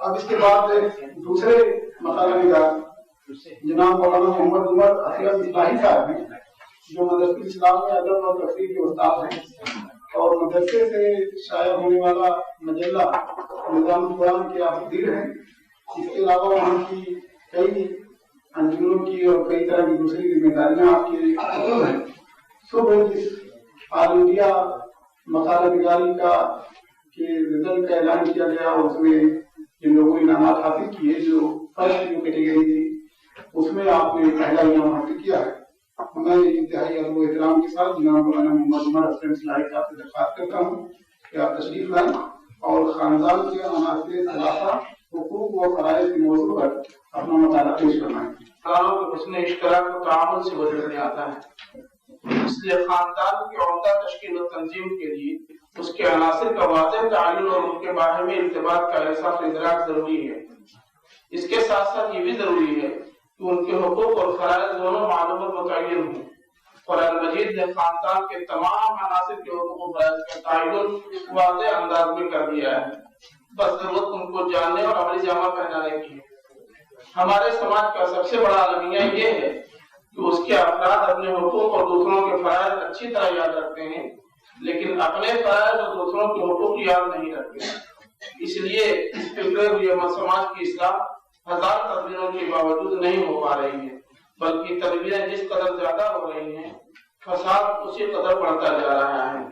اب اس کے بعد دوسرے مقالہ نگار جناب مولانا محمد عمر اطیب اصلاحی صاحب ہیں، جو مدرسہ اسلام میں ادب اور تفریح کے استاد ہیں، اور مدرسے سے شائع ہونے والا مجلہ نظام القرآن کے آپ مدیر ہیں۔ اس کے علاوہ وہاں کی کئی انجمنوں کی اور کئی طرح کی دوسری ذمہ داریاں آپ کی ہیں۔ صبح جس آل انڈیا مقالہ نگاری کا رزلٹ کا اعلان کیا گیا، اس میں جن لوگوں نے انعامات حاصل کیے، جو فرسٹ جو کیٹیگری تھی، اس میں آپ نے پہلا انعام حاصل کیا ہے۔ میں انتہائی ادب و احترام کے ساتھ جناب مولانا محمد عمر اصلاحی صاحب سے درخواست کرتا ہوں کہ آپ تشریف لائیں اور خاندان کے عناصر ثلاثہ حقوق و فرائض کے موضوع پر اپنا مطالعہ پیش کرنا ہے۔ خاندانوں کے حسن اشتراک و تعامل سے وجود میں آتا ہے، اس لیے خاندان کی عمدہ تشکیل و تنظیم کے لیے اس کے عناصر کا واضح تعین اور ان کے باہمی ارتباط کا احساس و ادراک ضروری ہے۔ اس کے ساتھ ساتھ یہ بھی ضروری ہے کہ ان کے حقوق اور فرائض دونوں معلوم اور متعین ہوں۔ قرآن مجید نے خاندان کے تمام عناصر کے حقوق و فرائض کا تعین واضح انداز میں کر دیا ہے، بس ضرورت ان کو جاننے اور عملی جامہ پہنانے کی ہے۔ ہمارے سماج کا سب سے بڑا المیہ یہ ہے کہ اس کے افراد اپنے حقوق اور دوسروں کے فرائض اچھی طرح یاد رکھتے ہیں، لیکن اپنے فرائض اور دوسروں کے حقوق یاد نہیں رکھتے۔ اس لیے اس بگڑے ہوئے سماج کی اصلاح ہزار تدبیروں کے باوجود نہیں ہو پا رہی ہے، بلکہ تدبیریں جس قدر زیادہ ہو رہی ہیں، فساد اسی قدر بڑھتا جا رہا ہے۔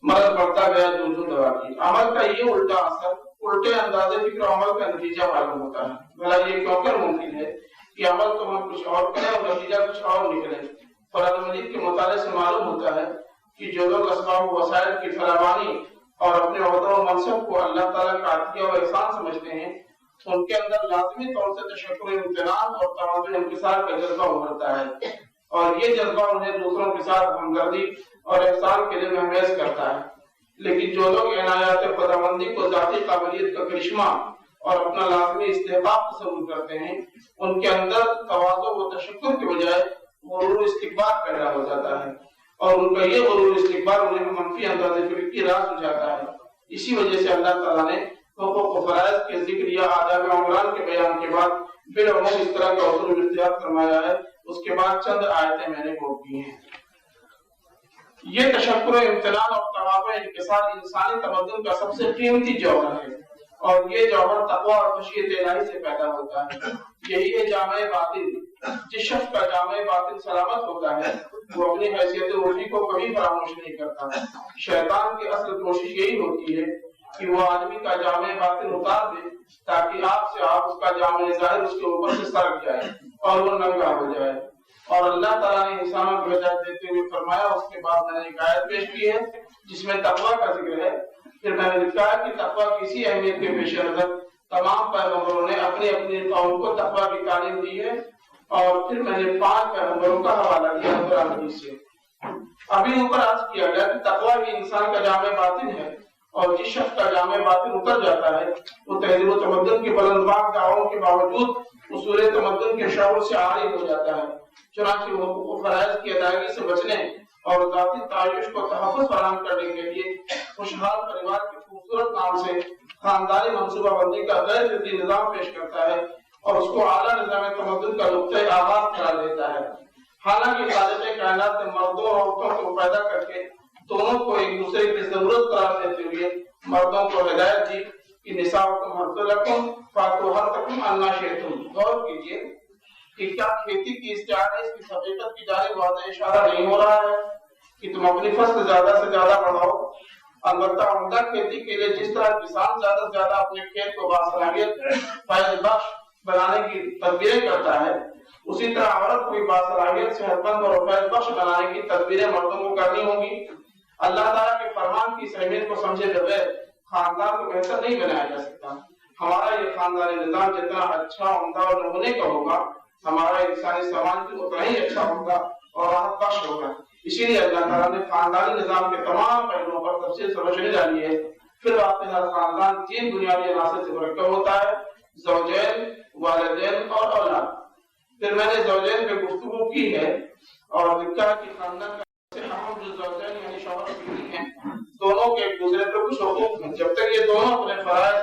مرض بڑھتا گیا جو دوا کی، عمل کا یہ الٹا اثر الٹے انداز فکر و عمل کا نتیجہ معلوم ہوتا ہے۔ بھلا یہ کیوں کر ممکن ہے کہ عمل تو ہم کچھ اور کریں اور نتیجہ کچھ اور نکلے؟ قرآن مجید کے مطالعے سے معلوم ہوتا ہے کہ جو لوگ اسباب و وسائل کی فراوانی اور اپنے عہدوں و منصب کو اللہ تعالیٰ کا عطیہ و احسان سمجھتے ہیں، ان کے اندر لازمی طور سے تشکر امتنان اور تواضع انکسار کا جذبہ ابھرتا ہے، اور یہ جذبہ انہیں دوسروں کے ساتھ ہمدردی اور احسان کے لیے مہمیز کرتا ہے۔ لیکن جو لوگ عنایات خداوندی کو ذاتی قابلیت کا کرشمہ اور اپنا لازمی استحقاق تصور کرتے ہیں، ان کے اندر تواضع و تشکر کے بجائے غرور استکبار پیدا ہو جاتا ہے، اور ان کا یہ غرور استکبار انہیں منفی انداز فکر کی راہ سجاتا ہے۔ اسی وجہ سے اللہ تعالیٰ نے حقوق و فرائض کے ذکر یا آداب عمران کے بیان کے بعد بالعموم اس طرح کا اصول اختیار فرمایا ہے۔ اس کے بعد چند آیتیں میں نے کوٹ کی ہیں۔ یہ تشکر امتنان اور تواضع انکسار انسانی تمدن کا سب سے قیمتی جوہر ہے، اور یہ جوہر تقویٰ اور خشیت الہی سے پیدا ہوتا ہے۔ یہی ہے جامع باطن۔ جس شخص کا جامع باطن سلامت ہوتا ہے، وہ اپنی حیثیت روحی کو کبھی فراموش نہیں کرتا۔ شیطان کی اصل کوشش یہی ہوتی ہے کہ وہ آدمی کا جامع باطن اتار دے، تاکہ آپ سے آپ اس کا جامع ظاہر اس کے اوپر سے سرک جائے اور وہ ننگا ہو جائے۔ اور اللہ تعالیٰ نے انسانوں کو ہدایت دیتے ہوئے فرمایا، اس کے بعد میں نے ایک آیت پیش کی ہے جس میں تقویٰ کا ذکر ہے۔ پھر میں نے لکھا ہے کہ تقویٰ کی اسی اہمیت کے پیش نظر تمام پیغمبروں نے اپنی اپنی قوم کو تقویٰ کی تعلیم دی ہے، اور پھر میں نے 5 پیغمبروں کا حوالہ دیا قرآن حدیث سے۔ ابھی اوپر عرض کیا گیا کہ تقویٰ ہی انسان کا جامع باطن ہے، اور جس شخص کا جامع باطن اتر جاتا ہے، وہ تہذیب و تمدن کے بلند باغ دعووں کے باوجود اصول تمدن کے شعور سے عاری ہو جاتا ہے۔ چنانچہ وہ حقوق و فرائض کی ادائیگی سے بچنے اور ذاتی تعیش کو تحفظ فراہم کرنے کے لیے خوشحال پریوار کے خوبصورت نام سے خاندانی منصوبہ بندی کا غیر فطری نظام پیش کرتا ہے، اور اس کو اعلیٰ نظام تمدن کا نقطۂ آغاز قرار دیتا ہے۔ حالانکہ خالق کائنات نے مردوں اور عورتوں کو پیدا کر کے دونوں کو ایک دوسرے کی ضرورت قرار دیتے ہوئے مردوں کو ہدایت دی کہ نساؤکم حرث لکم فاتوا حرثکم انا شئتم۔ غور کیجیے کہ کیا کھیتی کی استعارے اس کی حقیقت کی جانب واضح اشارہ نہیں ہو رہا ہے کہ تم اپنی فصل زیادہ سے زیادہ بڑھاؤ؟ البتہ عمدہ کھیتی کے لیے جس طرح کسان زیادہ سے زیادہ اپنے کھیت کو باصلاحیت فائدہ بخش بنانے کی تدبیریں کرتا ہے، اسی طرح عورت کو باصلاحیت صحت مند اور فائدہ بخش بنانے کی تدبیریں مردوں کو کرنی ہوں گی۔ اللہ تعالیٰ کے فرمان کی اہمیت کو سمجھے بغیر خاندان کو بہتر نہیں بنایا جا سکتا۔ ہمارا یہ خاندانی نظام جتنا اچھا عمدہ اور نمونے کا ہوگا، ہمارا انسانی سماج بھی اتنا ہی اچھا ہوگا اور راحت بخش ہوگا۔ اسی لیے اللہ تعالیٰ نے خاندانی نظام کے تمام پہلوؤں پر تفصیل سے روشنی ڈالی ہے۔ پھر آپ کے ہر خاندان 3 بنیادی عناصر سے مرکب ہوتا ہے: زوجین، والدین اور اولاد۔ پھر میں نے زوجین پہ گفتگو کی ہے اور لکھا کہ خاندان کا ہم جو زوجین یعنی شوہر و بیوی ہیں، دونوں کے ایک دوسرے پر کچھ حقوق ہیں۔ جب تک یہ دونوں اپنے فرائض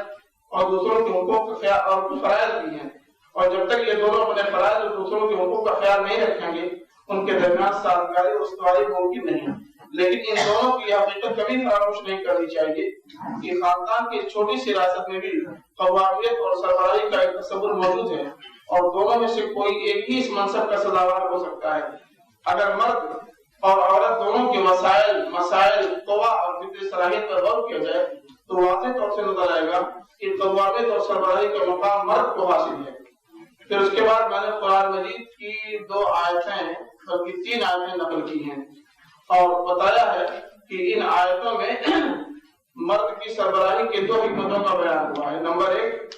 اور دوسروں کے حقوق کا خیال اور کچھ فرائض بھی ہیں، اور جب تک یہ دونوں اپنے فرائض اور دوسروں کے حقوق کا خیال نہیں رکھیں گے ان کے درمیان سازگاری اور استواری ممکن نہیں ہے۔ لیکن ان دونوں کی حقیقت کبھی فراموش نہیں کرنی چاہیے کہ خاندان کی چھوٹی سی ریاست میں بھی قوامیت اور سربراہی کا ایک تصور موجود ہے، اور دونوں میں سے کوئی ایک ہی اس منصب کا سزاوار ہو سکتا ہے۔ اگر مرد اور عورت دونوں کے مسائل قوا اور فطری صلاحیت پر غور کیا جائے تو واضح طور سے نظر آئے گا کہ قوامیت اور سربراہی کا مقام مرد کو حاصل ہے۔ پھر اس کے بعد میں نے قرآن مجید کی 2 آیتیں بلکہ 3 آیتیں نقل کی ہیں اور بتایا ہے کہ ان آیتوں میں مرد کی سربراہی کے 2 حکمتوں کا بیان ہوا ہے۔ نمبر 1،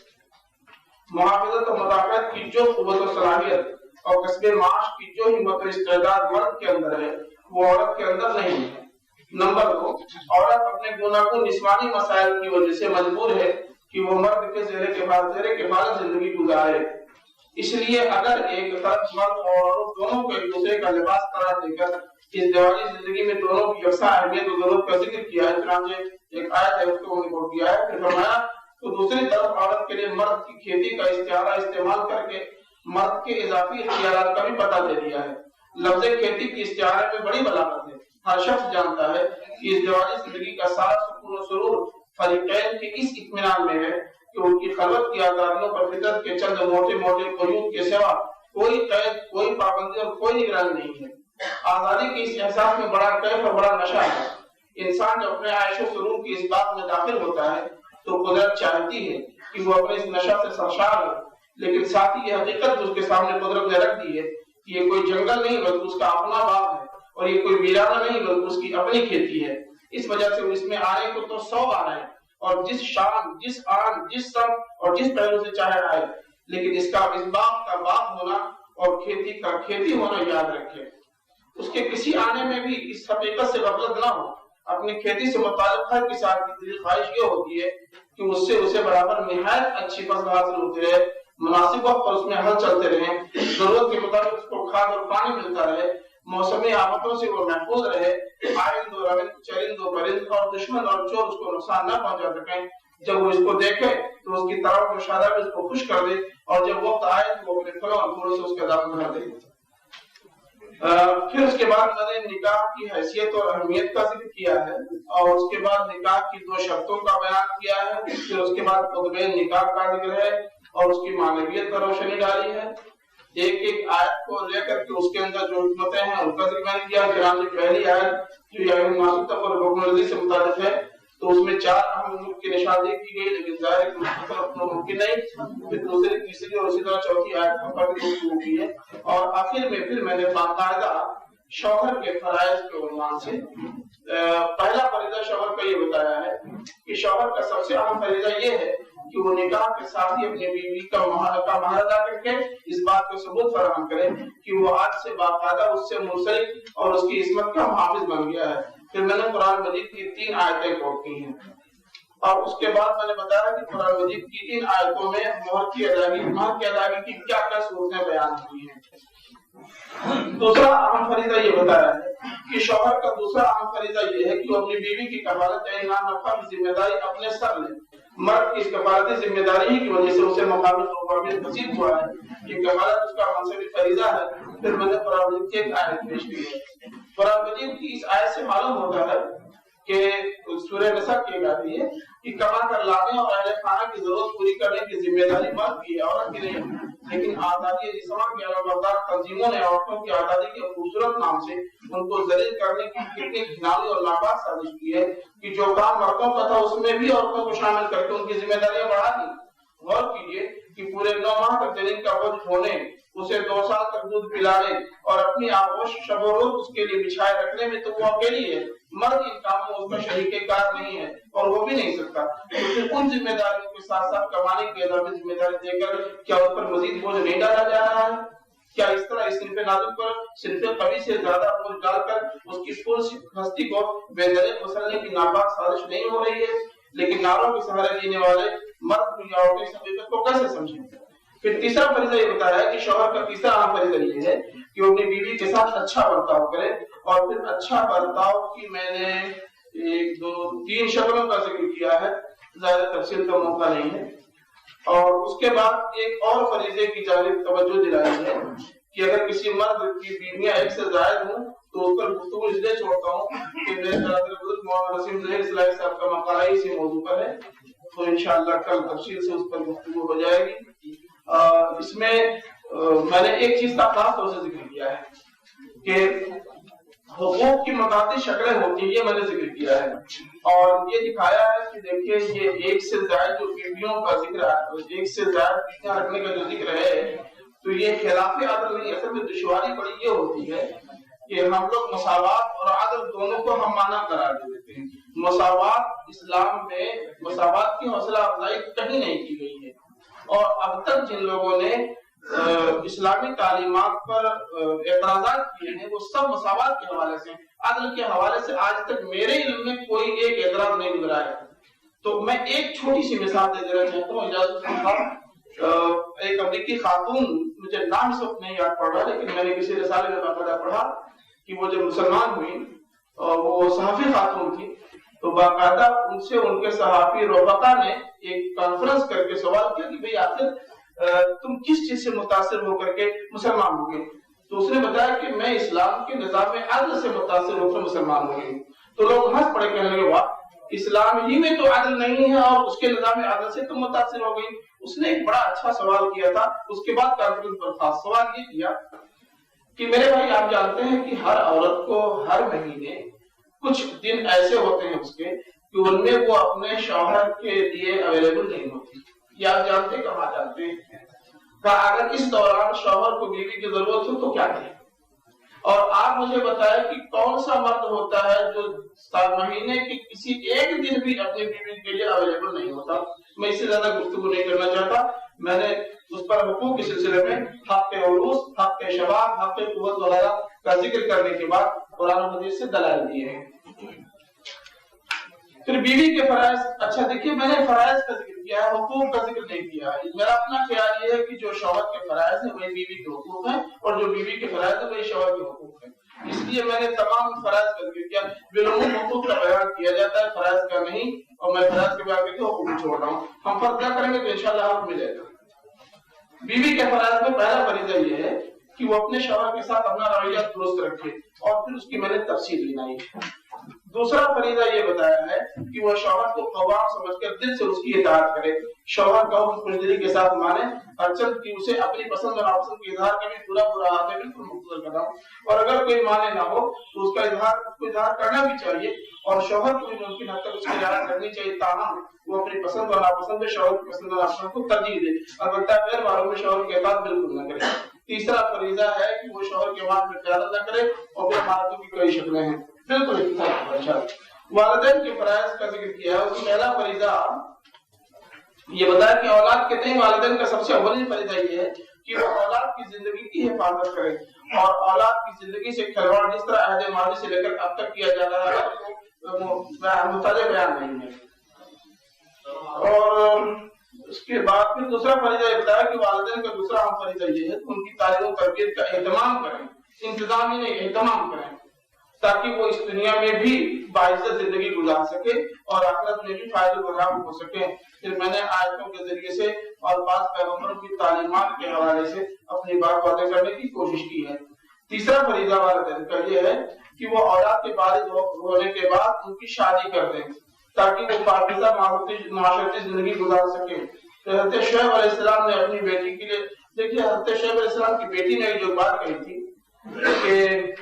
محافظت و مدافعت کی جو قوت و صلاحیت اور کسب معاش کی جو ہمت و استعداد مرد کے اندر ہے وہ عورت کے اندر نہیں ہے۔ نمبر 2، عورت اپنے گوناگون جسمانی مسائل کی وجہ سے مجبور ہے کہ وہ مرد کے زیر کفالت زندگی گزارے۔ اس لیے اگر ایک طرف مرد اور عورت دونوں کو ایک دوسرے کا لباس قرار دے کر اس دیوالی زندگی میں دونوں کی یکساں اہمیت و ضرورت کا ذکر کیا ہے، چنانچہ ایک آیت ہے اس کو نوٹ کیا ہے، پھر فرمایا تو دوسری طرف عورت کے لیے مرد کی کھیتی کا استعارہ استعمال کر کے مرد کے اضافی اختیارات کا بھی پتہ دے دیا ہے۔ لفظ کھیتی کی استعارے میں بڑی بلاغت ہے۔ ہر شخص جانتا ہے کہ اس دیوالی زندگی کا سارا سکون و سرور فریقین کے اس اطمینان میں ہے کہ ان کی خلوت کی آزادیوں پر فطرت کے چند موٹے قیود کے سوا کوئی قید، کوئی پابندی اور کوئی نگرانی نہیں ہے۔ آزادی کے اس احساس میں بڑا کیف اور بڑا نشہ ہے۔ انسان جب اپنے عیش و سرور کی اس بات میں داخل ہوتا ہے تو قدرت چاہتی ہے کہ وہ اپنے اس نشہ سے سرشار ہو، لیکن ساتھ ہی یہ حقیقت اس کے سامنے قدرت نے رکھ دی ہے کہ یہ کوئی جنگل نہیں بلکہ اس کا اپنا باغ ہے، اور یہ کوئی ویرانہ نہیں بلکہ اس کی اپنی کھیتی ہے۔ اس وجہ سے وہ اس میں آنے کو تو 100 بار ہے اور جس شان، جس آن، جس سب اور جس پہلو سے چاہے آئے، لیکن اس باغ کا باغ ہونا اور کھیتی کا کھیتی ہونا یاد رکھے۔ اس کے کسی آنے میں بھی اس حقیقت سے غفلت نہ ہو۔ اپنی کھیتی سے متعلق ہر کسان کی دلی خواہش یہ ہوتی ہے کہ اس سے اسے برابر نہایت اچھی فصل حاصل ہوتی رہے، مناسب وقت پر اس میں ہل چلتے رہیں، ضرورت کے مطابق اس کو کھاد اور پانی ملتا رہے، موسمی آفتوں سے وہ محفوظ رہے، آئند و روند، چرند و پرند اور دشمن اور چور اس کو نقصان نہ پہنچا سکیں۔ جب وہ اس کو دیکھے تو اس کی طرف و شادابی اس کو خوش کر دے، اور جب وقت آئے تو وہ اپنے پھلوں اور پھولوں سے اس کا دامن بھر دے۔ پھر اس کے بعد میں نے نکاح کی حیثیت اور اہمیت کا ذکر کیا ہے، اور اس کے بعد نکاح کی 2 شرطوں کا بیان کیا ہے، پھر اس کے بعد خطبہ نکاح کا ذکر ہے اور اس کی معنویت پر روشنی ڈالی ہے۔ ایک آیت کو لے کر کے اس کے اندر جو حکمتیں ہیں ان کا ذکر میں نے کیا۔ چنانچہ پہلی آیت جو یعنی ناسک اور حکم رضی سے متعلق ہے تو اس میں 4 اہم امور کی نشاندہی کی گئی، لیکن ظاہر ہے کہ مختصر اپنا ممکن نہیں۔ پھر دوسری، تیسری اور اسی طرح چوتھی آیت پر گفتگو کی ہے، اور آخر میں پھر میں نے باقاعدہ شوہر کے فرائض کے عنوان سے پہلا فریضہ شوہر کا یہ بتایا ہے کہ شوہر کا سب سے اہم فریضہ یہ ہے کہ وہ نکاح کے ساتھ ہی اپنی بیوی کا مہر ادا کر کے اس بات کو ثبوت فراہم کرے کہ وہ آج سے باقاعدہ اس سے منسلک اور اس کی عصمت کا محافظ بن گیا ہے۔ پھر میں نے قرآن مجید کی 3 آیتیں کوٹ کی ہیں، اور اس کے بعد میں نے بتایا کہ قرآن مجید کی ان آیتوں میں مہر کی ادائیگی کی کیا کیا صورتیں بیان ہوئی ہیں۔ دوسرا اہم فریضہ یہ بتایا ہے کہ شوہر کا دوسرا اہم فریضہ یہ ہے کہ وہ اپنی بیوی کی کفالت یا انعام نفقہ کی ذمہ داری اپنے سر لے۔ مرد کی اس کفالتی ذمہ داری کی وجہ سے اسے مقامی قومیت نصیب ہوا ہے، یہ کفالت اس کا منصبی فریضہ ہے۔ پھر میں نے قرآن مجید کی ایک آیت پیش کی ہے۔ قرآن مجید کی اس آیت سے معلوم ہوتا ہے کہ سورہ نساء کی آتی ہے کہ کما کر لانے اور اہل خانہ کی ضرورت پوری کرنے کی ذمہ داری مرد کی ہے، عورت کی نہیں۔ لیکن آزادی جسمہ کی علامتدار تنظیموں نے عورتوں کی آزادی کے خوبصورت نام سے ان کو ذلیل کرنے کی کتنی گھناؤنی اور ناپاک سازش کی ہے کہ جو کام مردوں کا تھا اس میں بھی عورتوں کو شامل کر کے ان کی ذمہ داریاں بڑھا دی۔ غور کیجیے کہ پورے 9 ماہ تک جنین کا بوجھ ہونے، اسے 2 سال تک دودھ پلانے اور اپنی آغوش شب و روز اس کے لیے بچھائے رکھنے میں تو وہ اکیلی ہے، مرد ان کاموں میں اس کا شریک کار نہیں ہے اور وہ بھی نہیں سکتا۔ اسے ان ذمہ داریوں کے ساتھ ساتھ کمانے کی اضافی ذمہ داری دے کر کیا اس پر مزید بوجھ نہیں ڈالا جا رہا ہے؟ کیا اس طرح اس صنف نازک پر صنف قوی سے زیادہ بوجھ ڈال کر اس کی پور ہستی کو بے دریغ مسلنے کی ناپاک سازش نہیں ہو رہی ہے؟ لیکن ناروں کے سہارے جینے والے مرد یا عورتیں اس حقیقت کو کیسے سمجھیں؟ پھر تیسرا فریضہ یہ بتایا ہے کہ شوہر کا تیسرا اہم فریضہ یہ ہے کہ وہ اپنی بیوی کے ساتھ اچھا برتاؤ کرے، اور پھر اچھا برتاؤ کی میں نے 1 2 3 شکلوں کا ذکر کیا ہے۔ زیادہ تفصیل کا موقع نہیں ہے. اور اس کے بعد ایک اور فریضے کی جانب توجہ دلائی ہے کہ اگر کسی مرد کی بیویاں ایک سے زائد ہوں تو اس پر گفتگو اس لیے چھوڑتا ہوں کہ میرے بزرگ مولانا وسیم ظہیر اصلاحی صاحب کا مقالہ اسی موضوع پر ہے، تو انشاءاللہ کل تفصیل سے اس پر گفتگو ہو جائے گی. اس میں میں نے ایک چیز کا خاص طور سے ذکر کیا ہے کہ حقوق کی متعدد شکلیں ہوتی ہیں، یہ میں نے ذکر کیا ہے اور یہ دکھایا ہے کہ دیکھیے یہ ایک سے زائد جو بیویوں کا ذکر ہے، ایک سے زائد بیویاں رکھنے کا جو ذکر ہے تو یہ خلاف عدل نہیں. اصل میں دشواری بڑی یہ ہوتی ہے کہ ہم لوگ مساوات اور عدل دونوں کو ہم معنی قرار دے دیتے ہیں. مساوات اسلام میں مساوات کی حوصلہ افزائی کہیں نہیں کی گئی ہے اور اب تک جن لوگوں نے اسلامی تعلیمات پر اعتراضات کیے ہیں وہ سب مساوات کے حوالے سے، عدل کے حوالے سے آج تک میرے علم میں کوئی ایک اعتراض نہیں گزرا ہے. تو میں ایک چھوٹی سی مثال دے دینا چاہتا ہوں، اجازت. ایک امریکی خاتون، مجھے نام اس وقت نہیں یاد پڑ رہا لیکن میں نے کسی رسالے میں باقاعدہ پڑھا کہ وہ جب مسلمان ہوئی وہ صحافی خاتون تھی تو باقاعدہ ان سے ان کے صحافی رفقا نے ایک کانفرنس کر کے سوال کیا کہ بھئی آخر تم کس چیز سے متاثر ہو کر کے مسلمان ہو گئے؟ تو اس نے بتایا کہ میں اسلام کے نظام عدل سے متاثر ہو کر مسلمان ہو گئی. تو لوگ ہنس پڑے، کہنے لگے واہ، اسلام ہی میں تو عدل نہیں ہے اور اس کے نظام عدل سے تم متاثر ہو گئی. اس نے ایک بڑا اچھا سوال کیا تھا. اس کے بعد کانفرنس پر خاص سوال یہ کیا کہ میرے بھائی آپ جانتے ہیں کہ ہر عورت کو ہر مہینے کچھ دن ایسے ہوتے ہیں اس کے کہ ان میں وہ اپنے شوہر کے لیے اویلیبل نہیں ہوتی. یہ آپ جانتے ہیں کہاں جانتے ہیں کہ اگر اس دوران شوہر کو بیوی کی ضرورت ہو تو کیا کریں؟ اور آپ مجھے بتائیں کہ کون سا مرد ہوتا ہے جو مہینے کے کسی ایک دن بھی اپنی بیوی کے لیے اویلیبل نہیں ہوتا؟ میں اس سے زیادہ گفتگو نہیں کرنا چاہتا. میں نے اس پر حقوق کے سلسلے میں حق عروس، حق شباب، حق قوت وغیرہ کا ذکر کرنے کے بعد قرآن و حدیث سے دلائل دیے ہیں. پھر بیوی کے فرائض. اچھا دیکھیے میں نے فرائض کا ذکر کیا ہے، حقوق کا ذکر نہیں کیا ہے. میرا اپنا خیال یہ ہے کہ جو شوہر کے فرائض ہیں وہی بیوی کے حقوق ہیں اور جو بیوی کے فرائض ہیں وہی شوہر کے حقوق ہیں. اس لیے میں نے تمام فرائض کا ذکر کیا. بالعموم حقوق کا بیان کیا جاتا ہے، فرائض کا نہیں، اور میں فرائض کے بیان کر کے حقوق چھوڑ رہا ہوں. ہم فرق نہ کریں گے تو انشاءاللہ حق ملے گا. بیوی کے فرائض میں پہلا فریضہ یہ ہے کہ وہ اپنے شوہر کے ساتھ اپنا رویہ درست رکھے اور پھر اس کی میں نے تفصیل بنائی. دوسرا فریضہ یہ بتایا ہے کہ وہ شوہر کو قوام سمجھ کر دل سے اس کی اطاعت کرے. شوہر کا حکم خوشدلی کے ساتھ مانے، اچھل کی اسے اپنی پسند اور ناپسند کے اظہار کا بھی پورا ہاتھ ہے بالکل مختصر کر رہا ہوں. اور اگر کوئی مانے نہ ہو تو اس کا اظہار کرنا بھی چاہیے اور شوہر کو بھی ممکن حد تک اس کی رعایت کرنی چاہیے، تاہم وہ اپنی پسند اور ناپسند میں شوہر کی پسند اور ناپسند کو ترجیح دے، البتہ غیر محرم میں شوہر کے اطاعت بالکل نہ کرے. تیسرا فریضہ ہے کہ وہ شوہر کے بات میں خیانت نہ کرے اور پھر مہارتوں کی کئی شکلیں ہیں بالکل. والدین کے فرائض کا ذکر کیا ہے. اس کا پہلا فریضہ یہ بتایا کہ اولاد کے تئیں والدین کا سب سے اول فریضہ یہ ہے کہ وہ اولاد کی زندگی کی حفاظت کرے اور اولاد کی زندگی سے کھلواڑ جس طرح عہد ماضی سے لے کر اب تک کیا جا رہا ہے مطالعہ بیان نہیں ہے. اور اس کے بعد پھر دوسرا فریضہ یہ بتایا کہ والدین کا دوسرا اہم فریضہ یہ ہے کہ ان کی تعلیم و تربیت کا اہتمام کریں، انتظام ہی نہیں اہتمام کریں، تاکہ وہ اس دنیا میں بھی باعزت زندگی گزار سکے اور آخرت میں بھی فائدہ برآمد ہو سکے. پھر میں نے آیتوں کے ذریعے سے اور بعض پیغمبروں کی تعلیمات کے حوالے سے اپنی بات واضح کرنے کی کوشش کی ہے. تیسرا فریضہ والدین کا یہ ہے کہ وہ اولاد کے بالغ ہونے کے بعد ان کی شادی کر دیں تاکہ وہ پاکیزہ معاشرتی زندگی گزار سکے. حضرت شعیب علیہ السلام نے اپنی بیٹی کے لیے، دیکھیے حضرت شعیب علیہ السلام کی بیٹی نے جو بات کہی تھی کہ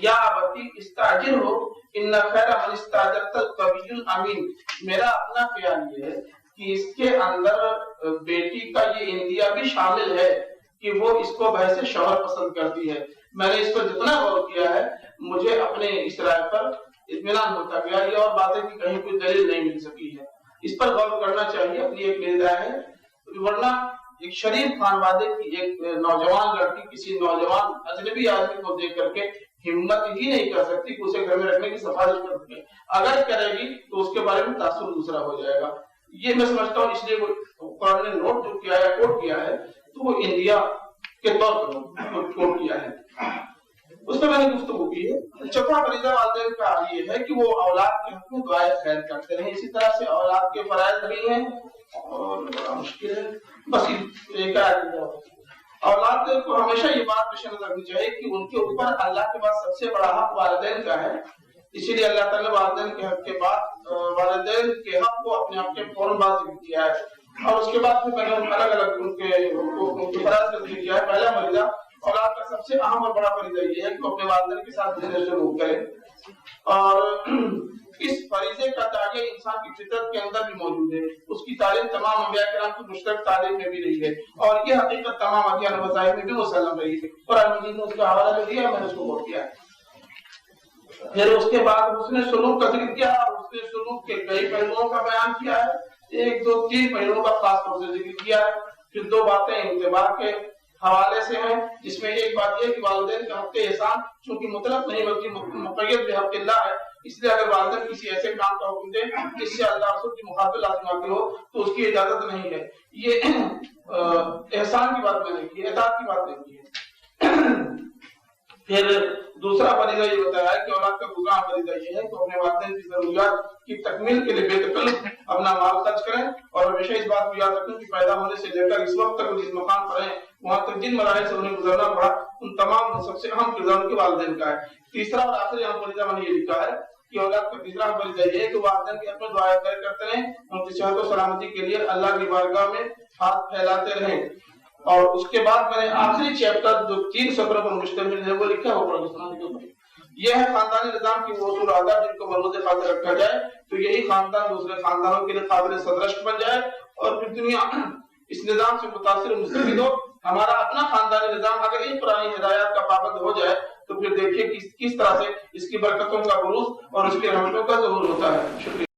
یا ابتی استاجر ہو ان خیر من استاجرت القوی الامین. میرا اپنا خیال یہ ہے کہ اس کے اندر بیٹی کا یہ اندیا بھی شامل ہے کہ وہ اس کو بحث شوہر پسند کرتی ہے. میں نے اس پر جتنا غور کیا ہے مجھے اپنے اس رائے پر اطمینان ہوتا گیا. یہ اور باتیں کہ کہیں کوئی دلیل نہیں مل سکی ہے، اس پر غور کرنا چاہیے، اپنی ایک میری رائے ہے. ورنہ ایک شریف خانوادے کی ایک نوجوان لڑکی کسی نوجوان اجنبی آدمی کو دیکھ کر کے ہمت ہی نہیں کر سکتی کہ اسے گھر میں رکھنے کی سفارش کر سکے. اگر کرے گی تو اس کے بارے میں تاثر دوسرا ہو جائے گا. یہ میں سمجھتا ہوں اس لیے وہ قرآن نے نوٹ جو کیا ہے کوٹ کیا ہے تو وہ انڈیا کے طور پر کوٹ کیا ہے. اس پہ میں نے گفتگو کی ہے۔ چوتھا فریضہ والدین کا یہ ہے کہ وہ اولاد کے حق میں دعائے خیر کرتے رہیں، اسی طرح سے اولاد کے فرائض بھی ہیں اور بڑا مشکل ہے بس ایک اولاد کو ہمیشہ یہ بات پیش نظر رکھنی چاہیے کہ ان کے اوپر اللہ کے بعد سب سے بڑا حق والدین کا ہے، اسی لیے اللہ تعالیٰ نے والدین کے حق کے بعد والدین کے حق کو اپنے آپ کے فوراً بعد ذکر کیا ہے، اور اس کے بعد پھر میں نے الگ الگ ان کے فرائض کا ذکر کیا ہے۔ پہلا فریضہ اولاد کا سب سے اہم اور بڑا فریضہ یہ ہے کہ وہ اپنے والدین کے ساتھ سلوک کرے، اور اس فریضے کا تعین انسان کی فطرت کے اندر بھی موجود ہے، اس کی تعلیم تمام انبیاء کرام کی مشترک تعلیم میں بھی رہی ہے، اور یہ حقیقت تمام ادیان و مذاہب میں بھی مسلم رہی ہے۔ قرآن مجید نے اس کا حوالہ جو دیا میں نے اس کو کوٹ کیا ہے۔ پھر اس کے بعد اس نے سلوک کا ذکر کیا اور اس نے سلوک کے کئی پہلوؤں کا بیان کیا ہے، ایک دو تین پہلوؤں کا خاص طور سے ذکر کیا ہے۔ پھر دو باتیں انتباہ کے حوالے سے ہیں، جس میں ایک بات یہ کہ والدین کا حق احسان چونکہ مطلق نہیں بلکہ مقید بحق اللہ ہے، اس لیے اگر والدین کسی ایسے کام کا حکم دیں جس سے اللہ رسول کی مخالفت لازم آتی ہو تو اس کی اجازت نہیں ہے۔ یہ احسان کی بات میں نے کی، اطاعت کی بات نہیں کی ہے۔ پھر دوسرا فریضہ یہ بتایا ہے کہ اولاد کا دوسرا فریضہ یہ ہے کہ اپنے والدین کی ضروریات کی تکمیل کے لیے بے تکلف اپنا مال خرچ کریں، اور ہمیشہ اس بات کو یاد رکھیں کہ پیدا ہونے سے لے کر اس وقت تک جس مقام پر ہیں وہاں تک جن مراحل سے انہیں گزرنا پڑا ان تمام میں سب سے اہم کردار ان کے والدین کا ہے۔ تیسرا اور آخری اہم فریضہ میں نے یہ لکھا ہے کہ اولاد کا تیسرا فریضہ یہ ہے کہ والدین کے حق میں دعائیں خیر کرتے رہیں، ان کی صحت و سلامتی کے لیے اللہ کی بارگاہ میں ہاتھ پھیلاتے رہیں۔ اور اس کے بعد میں نے آخری چیپٹر جو 3 سطروں پر مشتمل ہے وہ لکھا ہے، یہ ہے خاندانی نظام کی وہ اصول و آداب جن کو مربوط خاطر رکھا جائے تو یہی خاندان دوسرے خاندانوں کے لیے قابل صدرشت بن جائے اور پھر دنیا اس نظام سے متاثر مستفید ہو۔ ہمارا اپنا خاندانی نظام اگر ان پرانی ہدایات کا پابند ہو جائے تو پھر دیکھیے کس طرح سے اس کی برکتوں کا بروز اور اس کی رحمتوں کا ظہور ہوتا ہے۔ شکریہ۔